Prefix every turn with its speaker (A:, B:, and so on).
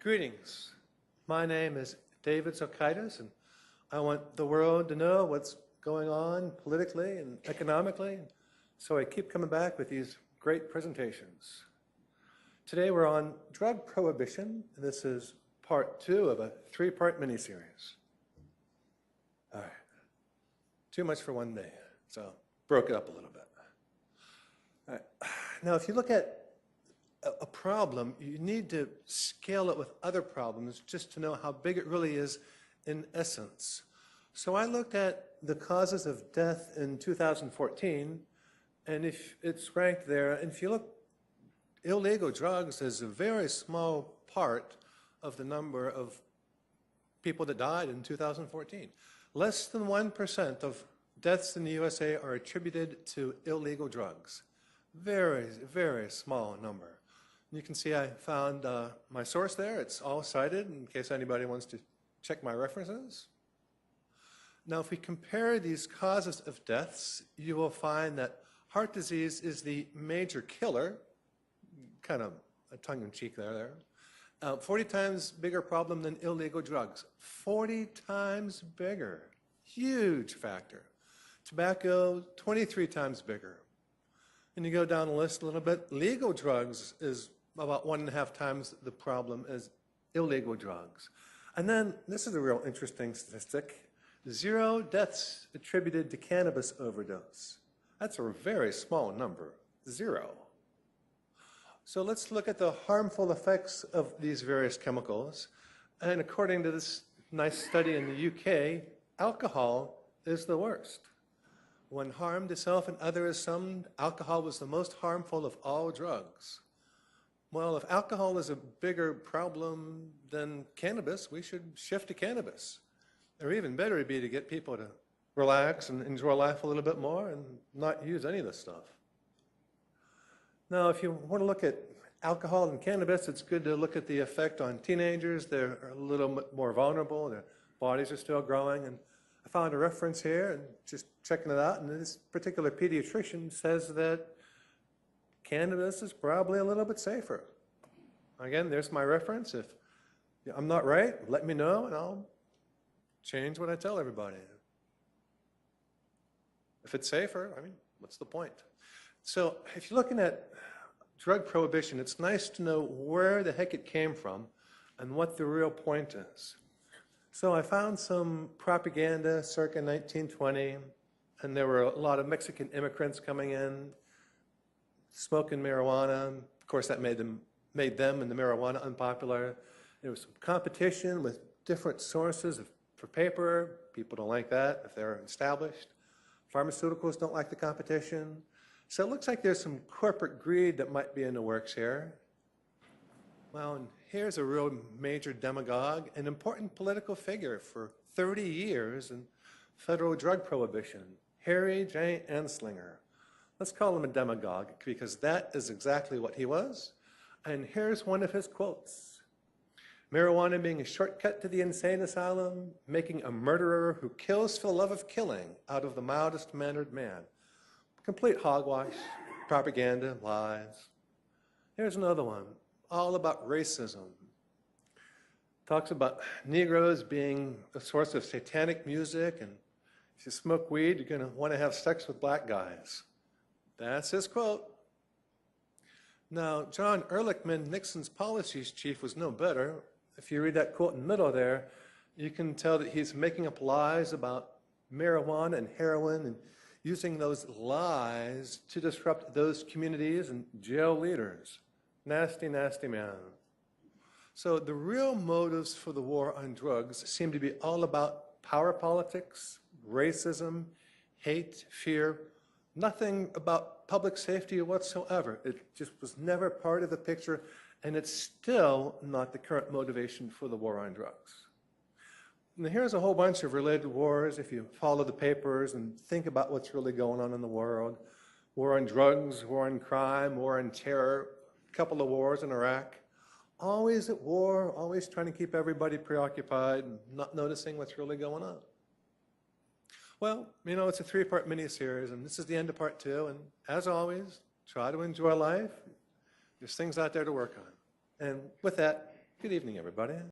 A: Greetings. My name is David Zokaitis, and I want the world to know what's going on politically and economically, so I keep coming back with these great presentations. Today we're on drug prohibition, and this is part 2 of a 3-part mini-series. All right, too much for one day, so broke it up a little bit. All right. Now, if you look at a problem, you need to scale it with other problems just to know how big it really is in essence. So I looked at the causes of death in 2014, and if it's ranked there, and if you look, illegal drugs is a very small part of the number of people that died in 2014. Less than 1% of deaths in the USA are attributed to illegal drugs. Very, very small number. You can see I found my source there. It's all cited in case anybody wants to check my references. Now, if we compare these causes of deaths, you will find that heart disease is the major killer, kind of a tongue-in-cheek there. 40 times bigger problem than illegal drugs. 40 times bigger. Huge factor. Tobacco, 23 times bigger. And you go down the list a little bit, legal drugs is about 1.5 times the problem as illegal drugs. And then, this is a real interesting statistic, 0 deaths attributed to cannabis overdose. That's a very small number, 0. So let's look at the harmful effects of these various chemicals. And according to this nice study in the UK, alcohol is the worst. When harm to self and others is summed, alcohol was the most harmful of all drugs. Well, if alcohol is a bigger problem than cannabis, we should shift to cannabis. Or even better would be to get people to relax and enjoy life a little bit more and not use any of this stuff. Now, if you want to look at alcohol and cannabis, it's good to look at the effect on teenagers. They're a little bit more vulnerable. Their bodies are still growing. And I found a reference here and just checking it out. And this particular pediatrician says that cannabis is probably a little bit safer. Again, there's my reference. If I'm not right, let me know and I'll change what I tell everybody. If it's safer, I mean, what's the point? So if you're looking at drug prohibition, it's nice to know where the heck it came from and what the real point is. So I found some propaganda circa 1920, and there were a lot of Mexican immigrants coming in, smoking marijuana. Of course, that made them and the marijuana unpopular. There was some competition with different sources for paper. People don't like that if they're established. Pharmaceuticals don't like the competition. So it looks like there's some corporate greed that might be in the works here. Well, and here's a real major demagogue, an important political figure for 30 years in federal drug prohibition, Harry J. Anslinger. Let's call him a demagogue because that is exactly what he was. And here's one of his quotes. Marijuana being a shortcut to the insane asylum, making a murderer who kills for the love of killing out of the mildest mannered man. Complete hogwash, propaganda, lies. Here's another one, all about racism. Talks about Negroes being a source of satanic music, and if you smoke weed, you're going to want to have sex with black guys. That's his quote. Now, John Ehrlichman, Nixon's policies chief, was no better. If you read that quote in the middle there, you can tell that he's making up lies about marijuana and heroin and using those lies to disrupt those communities and jail leaders. Nasty, nasty man. So the real motives for the war on drugs seem to be all about power politics, racism, hate, fear, nothing about public safety whatsoever. It just was never part of the picture, and it's still not the current motivation for the war on drugs. And here's a whole bunch of related wars if you follow the papers and think about what's really going on in the world. War on drugs, war on crime, war on terror, a couple of wars in Iraq. Always at war, always trying to keep everybody preoccupied and not noticing what's really going on. Well, you know, it's a 3-part mini-series, and this is the end of part 2. And as always, try to enjoy life. There's things out there to work on. And with that, Good evening, everybody.